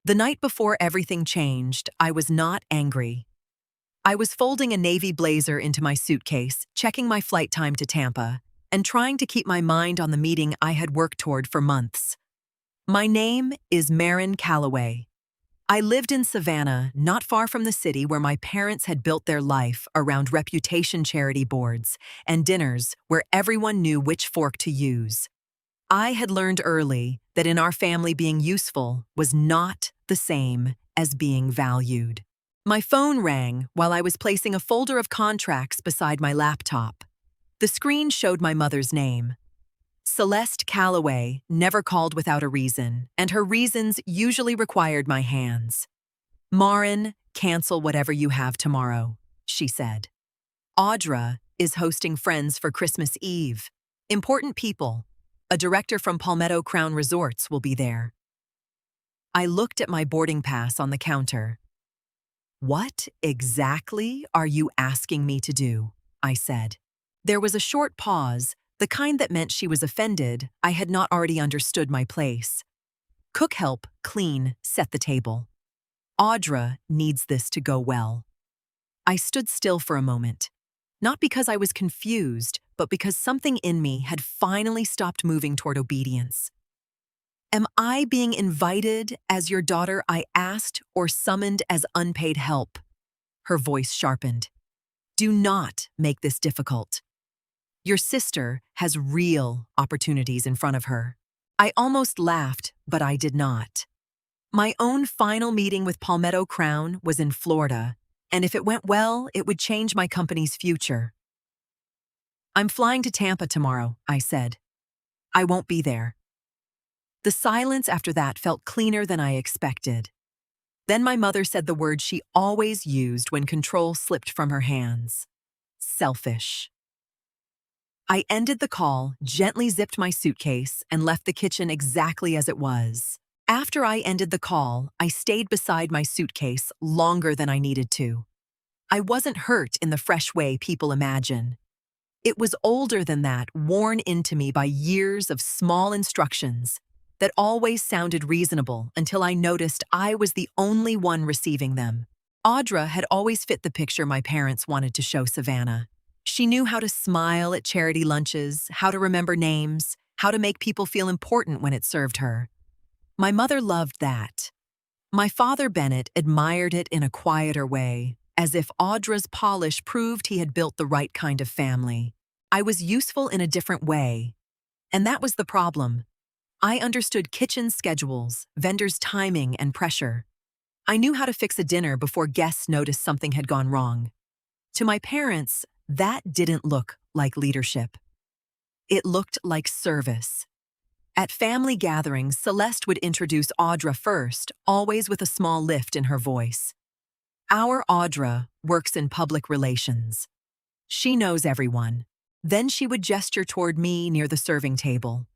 The night before everything changed, I was not angry. I was folding a navy blazer into my suitcase, checking my flight time to Tampa, and trying to keep my mind on the meeting I had worked toward for months. My name is Marin Calloway. I lived in Savannah, not far from the city where my parents had built their life around reputation charity boards and dinners where everyone knew which fork to use. I had learned early that in our family being useful was not the same as being valued. My phone rang while I was placing a folder of contracts beside my laptop. The screen showed my mother's name. Celeste Calloway never called without a reason, and her reasons usually required my hands. "Marin, cancel whatever you have tomorrow," she said. "Audra is hosting friends for Christmas Eve. Important people. A director from Palmetto Crown Resorts will be there." I looked at my boarding pass on the counter. "What exactly are you asking me to do?" I said. There was a short pause, the kind that meant she was offended I had not already understood my place. "Cook, help, clean, set the table. Audra needs this to go well." I stood still for a moment, not because I was confused, but because something in me had finally stopped moving toward obedience. "Am I being invited as your daughter I asked or summoned as unpaid help?" Her voice sharpened. "Do not make this difficult. Your sister has real opportunities in front of her." I almost laughed, but I did not. My own final meeting with Palmetto Crown was in Florida, and if it went well, it would change my company's future. "I'm flying to Tampa tomorrow," I said. "I won't be there." The silence after that felt cleaner than I expected. Then my mother said the word she always used when control slipped from her hands: selfish. I ended the call, gently zipped my suitcase, and left the kitchen exactly as it was. After I ended the call, I stayed beside my suitcase longer than I needed to. I wasn't hurt in the fresh way people imagine. It was older than that, worn into me by years of small instructions that always sounded reasonable until I noticed I was the only one receiving them. Audra had always fit the picture my parents wanted to show Savannah. She knew how to smile at charity lunches, how to remember names, how to make people feel important when it served her. My mother loved that. My father, Bennett, admired it in a quieter way, as if Audra's polish proved he had built the right kind of family. I was useful in a different way, and that was the problem. I understood kitchen schedules, vendors' timing, and pressure. I knew how to fix a dinner before guests noticed something had gone wrong. To my parents, that didn't look like leadership. It looked like service. At family gatherings, Celeste would introduce Audra first, always with a small lift in her voice. "Our Audra works in public relations. She knows everyone." Then she would gesture toward me near the serving table.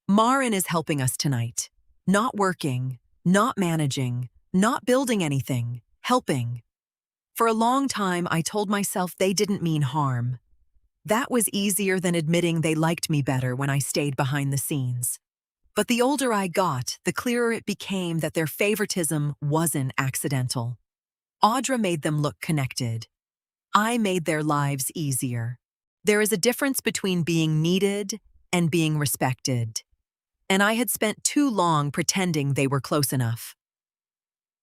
"Marin is helping us tonight. Not working, not managing, not building anything, helping." For a long time, I told myself they didn't mean harm. That was easier than admitting they liked me better when I stayed behind the scenes. But the older I got, the clearer it became that their favoritism wasn't accidental. Audra made them look connected. I made their lives easier. There is a difference between being needed and being respected, and I had spent too long pretending they were close enough.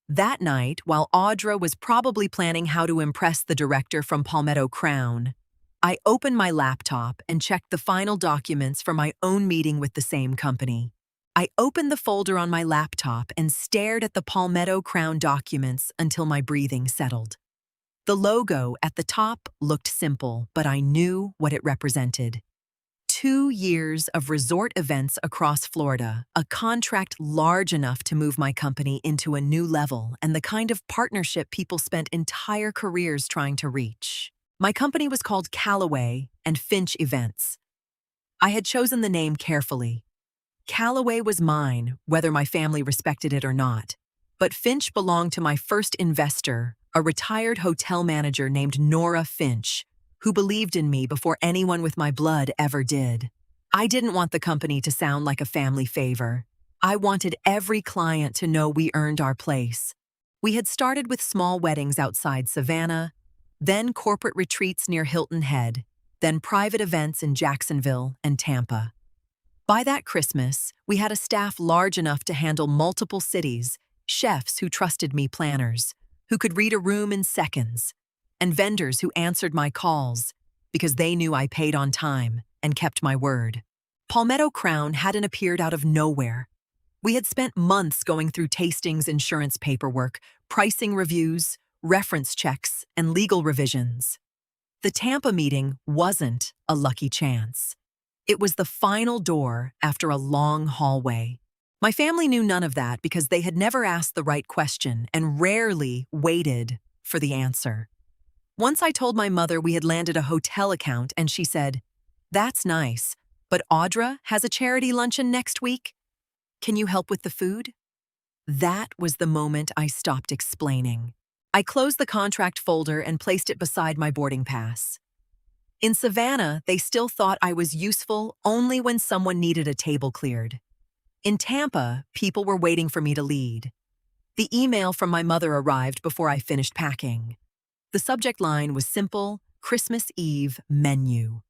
That night, while Audra was probably planning how to impress the director from Palmetto Crown, I opened my laptop and checked the final documents for my own meeting with the same company. I opened the folder on my laptop and stared at the Palmetto Crown documents until my breathing settled. The logo at the top looked simple, but I knew what it represented. 2 years of resort events across Florida, a contract large enough to move my company into a new level, and the kind of partnership people spent entire careers trying to reach. My company was called Calloway and Finch Events. I had chosen the name carefully. Calloway was mine, whether my family respected it or not. But Finch belonged to my first investor, a retired hotel manager named Nora Finch, who believed in me before anyone with my blood ever did. I didn't want the company to sound like a family favor. I wanted every client to know we earned our place. We had started with small weddings outside Savannah, then corporate retreats near Hilton Head, then private events in Jacksonville and Tampa. By that Christmas, we had a staff large enough to handle multiple cities, chefs who trusted me, planners who could read a room in seconds, and vendors who answered my calls because they knew I paid on time and kept my word. Palmetto Crown hadn't appeared out of nowhere. We had spent months going through tastings, insurance paperwork, pricing reviews, reference checks, and legal revisions. The Tampa meeting wasn't a lucky chance. It was the final door after a long hallway. My family knew none of that because they had never asked the right question and rarely waited for the answer. Once I told my mother we had landed a hotel account and she said, "That's nice, but Audra has a charity luncheon next week. Can you help with the food?" That was the moment I stopped explaining. I closed the contract folder and placed it beside my boarding pass. In Savannah, they still thought I was useful only when someone needed a table cleared. In Tampa, people were waiting for me to lead. The email from my mother arrived before I finished packing. The subject line was simple: Christmas Eve menu.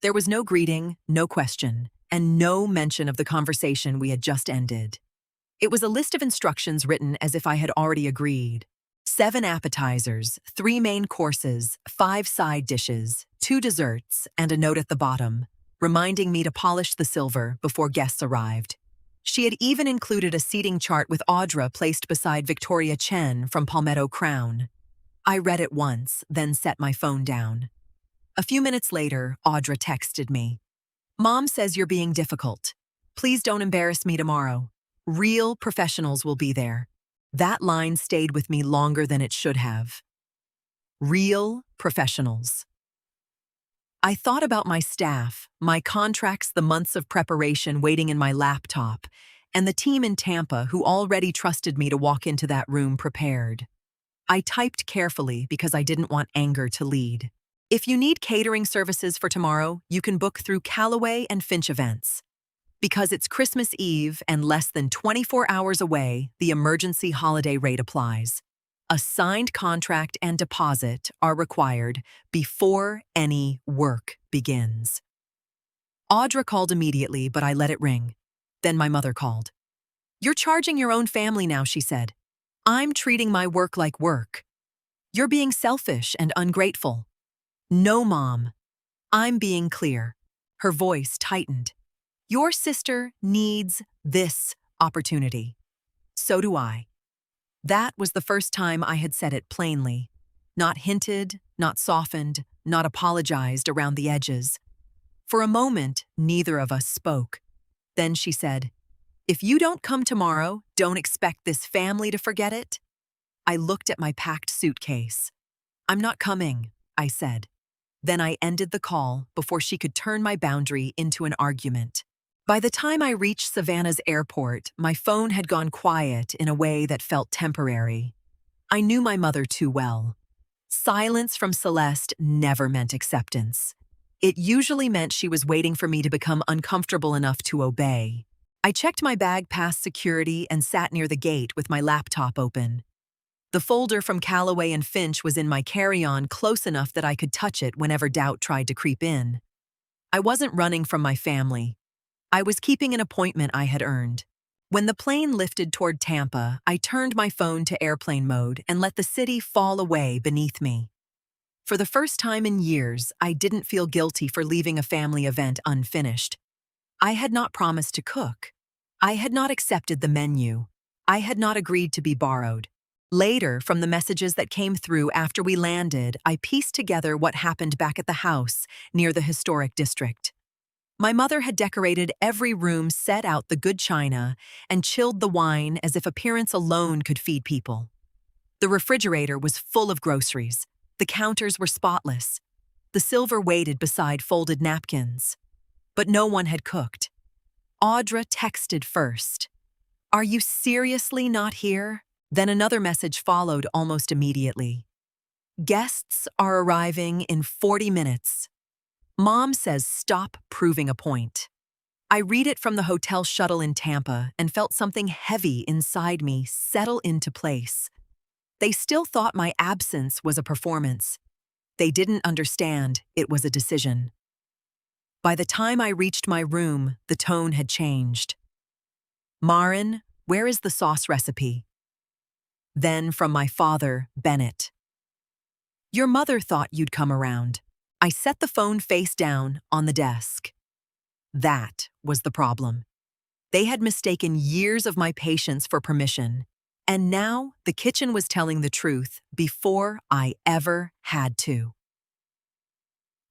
There was no greeting, no question, and no mention of the conversation we had just ended. It was a list of instructions written as if I had already agreed. 7 appetizers, 3 main courses, 5 side dishes, 2 desserts, and a note at the bottom, reminding me to polish the silver before guests arrived. She had even included a seating chart with Audra placed beside Victoria Chen from Palmetto Crown. I read it once, then set my phone down. A few minutes later, Audra texted me. "Mom says you're being difficult. Please don't embarrass me tomorrow. Real professionals will be there." That line stayed with me longer than it should have. Real professionals. I thought about my staff, my contracts, the months of preparation waiting in my laptop, and the team in Tampa who already trusted me to walk into that room prepared. I typed carefully because I didn't want anger to lead. "If you need catering services for tomorrow, you can book through Callaway and Finch Events. Because it's Christmas Eve and less than 24 hours away, the emergency holiday rate applies. A signed contract and deposit are required before any work begins." Audra called immediately, but I let it ring. Then my mother called. "You're charging your own family now," she said. "I'm treating my work like work. You're being selfish and ungrateful." "No, Mom. I'm being clear." Her voice tightened. "Your sister needs this opportunity. So do I." That was the first time I had said it plainly. Not hinted, not softened, not apologized around the edges. For a moment, neither of us spoke. Then she said, "If you don't come tomorrow, don't expect this family to forget it." I looked at my packed suitcase. "I'm not coming," I said. Then I ended the call before she could turn my boundary into an argument. By the time I reached Savannah's airport, my phone had gone quiet in a way that felt temporary. I knew my mother too well. Silence from Celeste never meant acceptance. It usually meant she was waiting for me to become uncomfortable enough to obey. I checked my bag past security and sat near the gate with my laptop open. The folder from Callaway and Finch was in my carry-on close enough that I could touch it whenever doubt tried to creep in. I wasn't running from my family. I was keeping an appointment I had earned. When the plane lifted toward Tampa, I turned my phone to airplane mode and let the city fall away beneath me. For the first time in years, I didn't feel guilty for leaving a family event unfinished. I had not promised to cook. I had not accepted the menu. I had not agreed to be borrowed. Later, from the messages that came through after we landed, I pieced together what happened back at the house near the historic district. My mother had decorated every room, set out the good china, and chilled the wine as if appearance alone could feed people. The refrigerator was full of groceries. The counters were spotless. The silver waited beside folded napkins. But no one had cooked. Audra texted first. "Are you seriously not here?" Then another message followed almost immediately. "Guests are arriving in 40 minutes. Mom says stop proving a point." I read it from the hotel shuttle in Tampa and felt something heavy inside me settle into place. They still thought my absence was a performance. They didn't understand it was a decision. By the time I reached my room, the tone had changed. "Marin, where is the sauce recipe?" Then from my father, Bennett. "Your mother thought you'd come around." I set the phone face down on the desk. That was the problem. They had mistaken years of my patience for permission, and now the kitchen was telling the truth before I ever had to.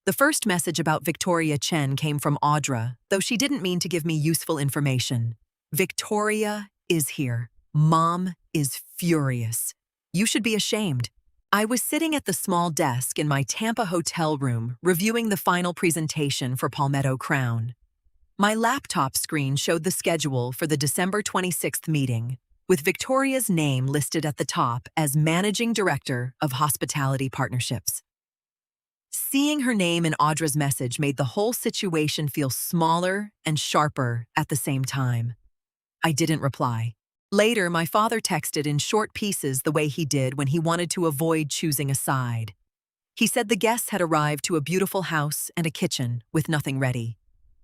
The first message about Victoria Chen came from Audra, though she didn't mean to give me useful information. "Victoria is here. Mom is furious. You should be ashamed." I was sitting at the small desk in my Tampa hotel room reviewing the final presentation for Palmetto Crown. My laptop screen showed the schedule for the December 26th meeting, with Victoria's name listed at the top as Managing Director of Hospitality Partnerships. Seeing her name in Audra's message made the whole situation feel smaller and sharper at the same time. I didn't reply. Later, my father texted in short pieces the way he did when he wanted to avoid choosing a side. He said the guests had arrived to a beautiful house and a kitchen with nothing ready.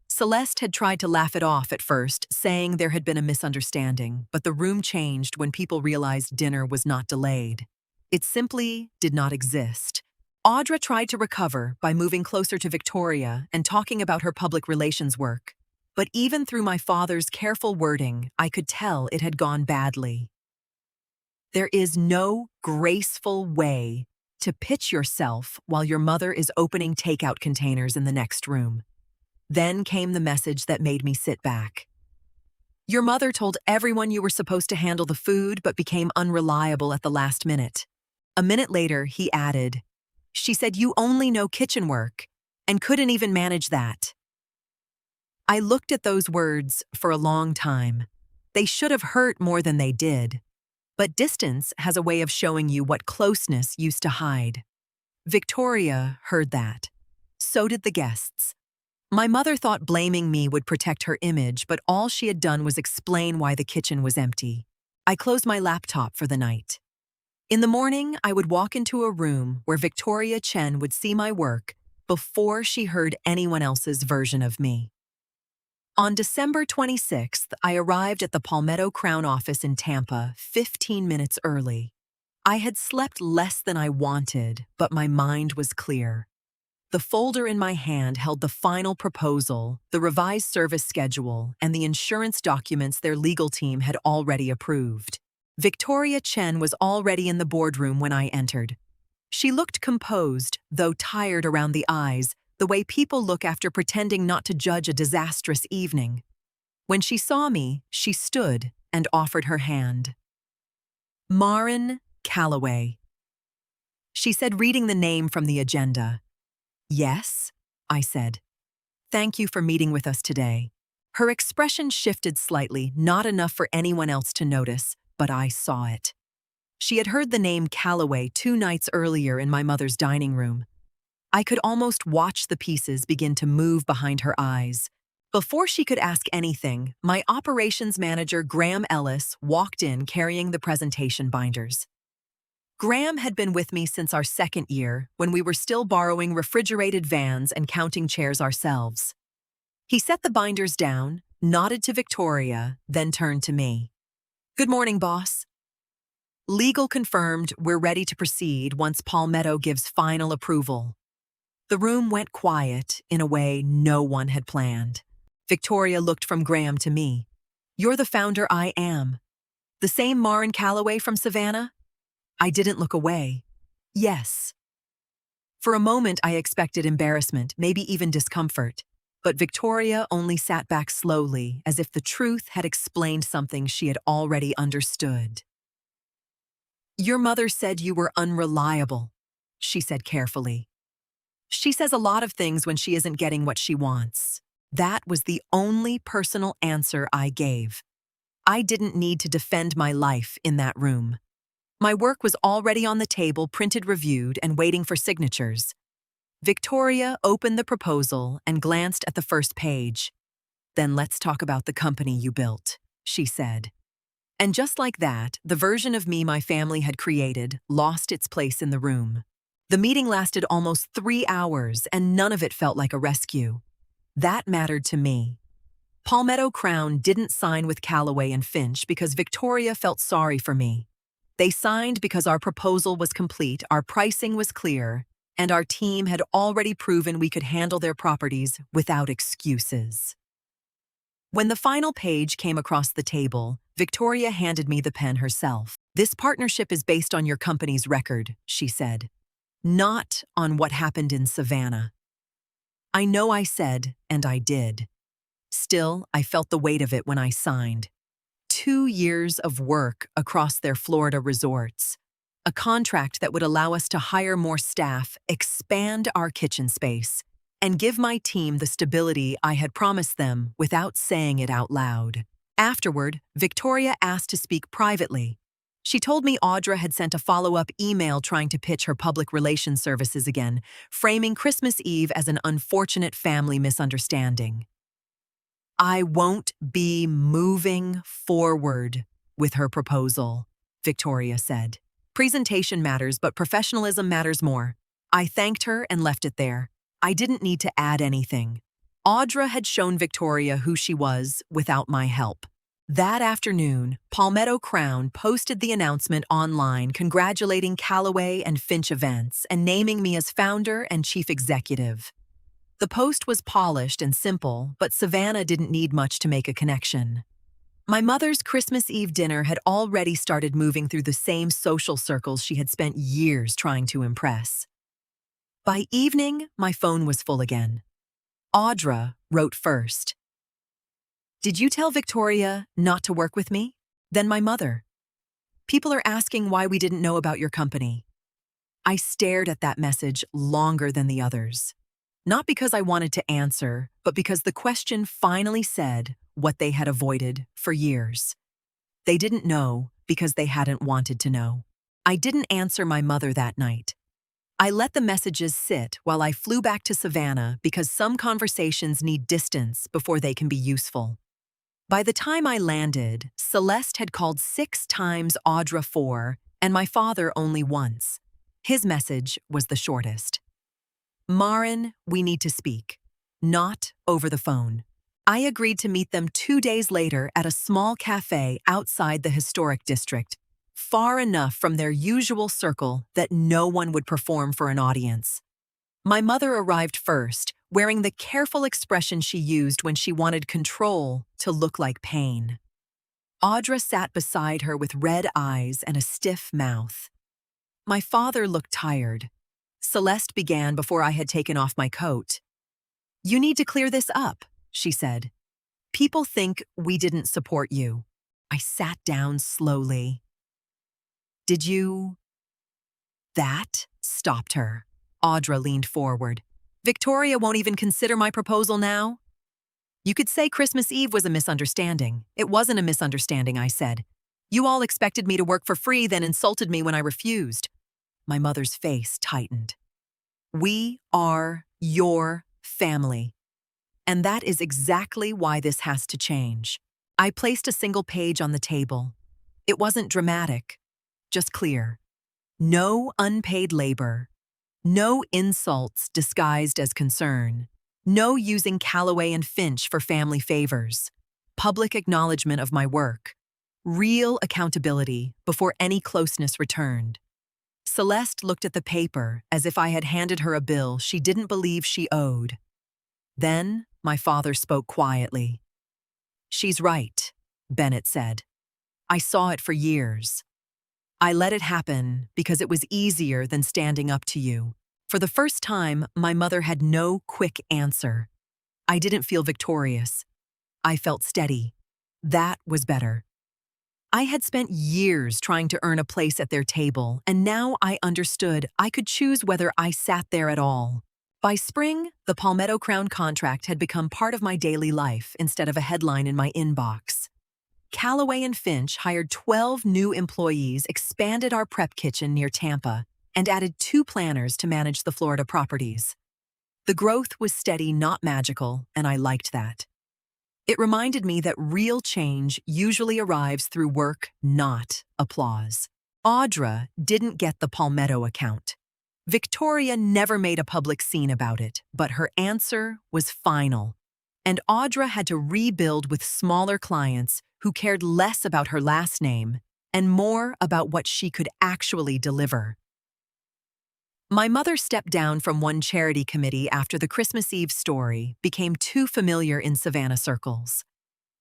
Celeste had tried to laugh it off at first, saying there had been a misunderstanding, but the room changed when people realized dinner was not delayed. It simply did not exist. Audra tried to recover by moving closer to Victoria and talking about her public relations work. But even through my father's careful wording, I could tell it had gone badly. There is no graceful way to pitch yourself while your mother is opening takeout containers in the next room. Then came the message that made me sit back. "Your mother told everyone you were supposed to handle the food but became unreliable at the last minute." A minute later, he added, "She said you only know kitchen work and couldn't even manage that." I looked at those words for a long time. They should have hurt more than they did. But distance has a way of showing you what closeness used to hide. Victoria heard that. So did the guests. My mother thought blaming me would protect her image, but all she had done was explain why the kitchen was empty. I closed my laptop for the night. In the morning, I would walk into a room where Victoria Chen would see my work before she heard anyone else's version of me. On December 26th, I arrived at the Palmetto Crown office in Tampa 15 minutes early. I had slept less than I wanted, but my mind was clear. The folder in my hand held the final proposal, the revised service schedule, and the insurance documents their legal team had already approved. Victoria Chen was already in the boardroom when I entered. She looked composed, though tired around the eyes, the way people look after pretending not to judge a disastrous evening. When she saw me, she stood and offered her hand. "Marin Calloway," she said, reading the name from the agenda. "Yes," I said. "Thank you for meeting with us today." Her expression shifted slightly, not enough for anyone else to notice, but I saw it. She had heard the name Calloway 2 nights earlier in my mother's dining room. I could almost watch the pieces begin to move behind her eyes. Before she could ask anything, my operations manager, Graham Ellis, walked in carrying the presentation binders. Graham had been with me since our second year, when we were still borrowing refrigerated vans and counting chairs ourselves. He set the binders down, nodded to Victoria, then turned to me. "Good morning, boss." Legal confirmed we're ready to proceed once Palmetto gives final approval. The room went quiet in a way no one had planned. Victoria looked from Graham to me. "You're the founder I am. The same Marin Calloway from Savannah?" I didn't look away. "Yes." For a moment, I expected embarrassment, maybe even discomfort. But Victoria only sat back slowly, as if the truth had explained something she had already understood. "Your mother said you were unreliable," she said carefully. "She says a lot of things when she isn't getting what she wants." That was the only personal answer I gave. I didn't need to defend my life in that room. My work was already on the table, printed, reviewed, and waiting for signatures. Victoria opened the proposal and glanced at the first page. Then let's talk about the company you built, she said. And just like that, the version of me my family had created lost its place in the room. The meeting lasted almost 3 hours, and none of it felt like a rescue. That mattered to me. Palmetto Crown didn't sign with Callaway and Finch because Victoria felt sorry for me. They signed because our proposal was complete, our pricing was clear, and our team had already proven we could handle their properties without excuses. When the final page came across the table, Victoria handed me the pen herself. "This partnership is based on your company's record," she said, "not on what happened in Savannah." I know I said, and I did. Still, I felt the weight of it when I signed. 2 years of work across their Florida resorts. A contract that would allow us to hire more staff, expand our kitchen space, and give my team the stability I had promised them without saying it out loud. Afterward, Victoria asked to speak privately. She told me Audra had sent a follow-up email trying to pitch her public relations services again, framing Christmas Eve as an unfortunate family misunderstanding. "I won't be moving forward with her proposal," Victoria said. "Presentation matters, but professionalism matters more." I thanked her and left it there. I didn't need to add anything. Audra had shown Victoria who she was without my help. That afternoon, Palmetto Crown posted the announcement online congratulating Callaway and Finch Events and naming me as founder and chief executive. The post was polished and simple, but Savannah didn't need much to make a connection. My mother's Christmas Eve dinner had already started moving through the same social circles she had spent years trying to impress. By evening, my phone was full again. Audra wrote first. "Did you tell Victoria not to work with me?" Then my mother. "People are asking why we didn't know about your company." I stared at that message longer than the others. Not because I wanted to answer, but because the question finally said what they had avoided for years. They didn't know because they hadn't wanted to know. I didn't answer my mother that night. I let the messages sit while I flew back to Savannah because some conversations need distance before they can be useful. By the time I landed, Celeste had called 6 times, Audra 4, and my father only once. His message was the shortest. "Marin, we need to speak. Not over the phone." I agreed to meet them 2 days later at a small cafe outside the historic district, far enough from their usual circle that no one would perform for an audience. My mother arrived first, wearing the careful expression she used when she wanted control to look like pain. Audra sat beside her with red eyes and a stiff mouth. My father looked tired. Celeste began before I had taken off my coat. "You need to clear this up," she said. "People think we didn't support you." I sat down slowly. "Did you—" That stopped her. Audra leaned forward. "Victoria won't even consider my proposal now?" "You could say Christmas Eve was a misunderstanding." "It wasn't a misunderstanding," I said. "You all expected me to work for free, then insulted me when I refused." My mother's face tightened. "We are your family. And that is exactly why this has to change." I placed a single page on the table. It wasn't dramatic, just clear. No unpaid labor. No insults disguised as concern. No using Callaway and Finch for family favors. Public acknowledgement of my work. Real accountability before any closeness returned. Celeste looked at the paper as if I had handed her a bill she didn't believe she owed. Then my father spoke quietly. "She's right," Bennett said. "I saw it for years. I let it happen because it was easier than standing up to you." For the first time, my mother had no quick answer. I didn't feel victorious. I felt steady. That was better. I had spent years trying to earn a place at their table, and now I understood I could choose whether I sat there at all. By spring, the Palmetto Crown contract had become part of my daily life instead of a headline in my inbox. Callaway and Finch hired 12 new employees, expanded our prep kitchen near Tampa, and added 2 planners to manage the Florida properties. The growth was steady, not magical, and I liked that. It reminded me that real change usually arrives through work, not applause. Audra didn't get the Palmetto account. Victoria never made a public scene about it, but her answer was final. And Audra had to rebuild with smaller clients who cared less about her last name and more about what she could actually deliver. My mother stepped down from one charity committee after the Christmas Eve story became too familiar in Savannah circles.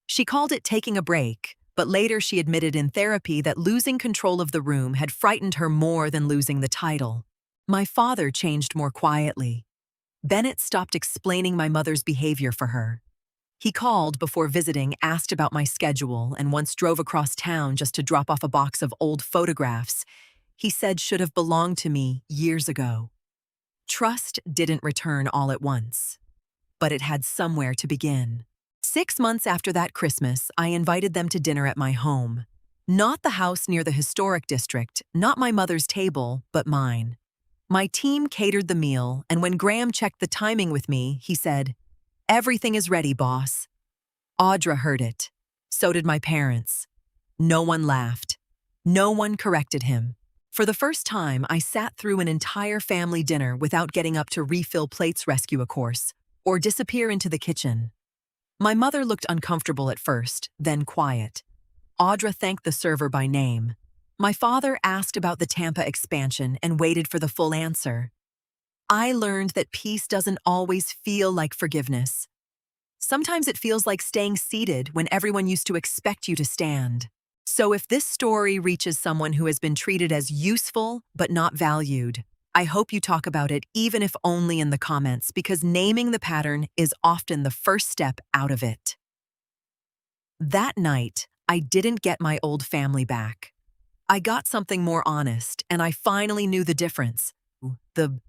She called it taking a break, but later she admitted in therapy that losing control of the room had frightened her more than losing the title. My father changed more quietly. Bennett stopped explaining my mother's behavior for her. He called before visiting, asked about my schedule, and once drove across town just to drop off a box of old photographs he said should have belonged to me years ago. Trust didn't return all at once, but it had somewhere to begin. 6 months after that Christmas, I invited them to dinner at my home. Not the house near the historic district, not my mother's table, but mine. My team catered the meal, and when Graham checked the timing with me, he said, "Everything is ready, boss." Audra heard it. So did my parents. No one laughed. No one corrected him. For the first time, I sat through an entire family dinner without getting up to refill plates, rescue a course, or disappear into the kitchen. My mother looked uncomfortable at first, then quiet. Audra thanked the server by name. My father asked about the Tampa expansion and waited for the full answer. I learned that peace doesn't always feel like forgiveness. Sometimes it feels like staying seated when everyone used to expect you to stand. So if this story reaches someone who has been treated as useful but not valued, I hope you talk about it, even if only in the comments, because naming the pattern is often the first step out of it. That night, I didn't get my old family back. I got something more honest, and I finally knew the difference. The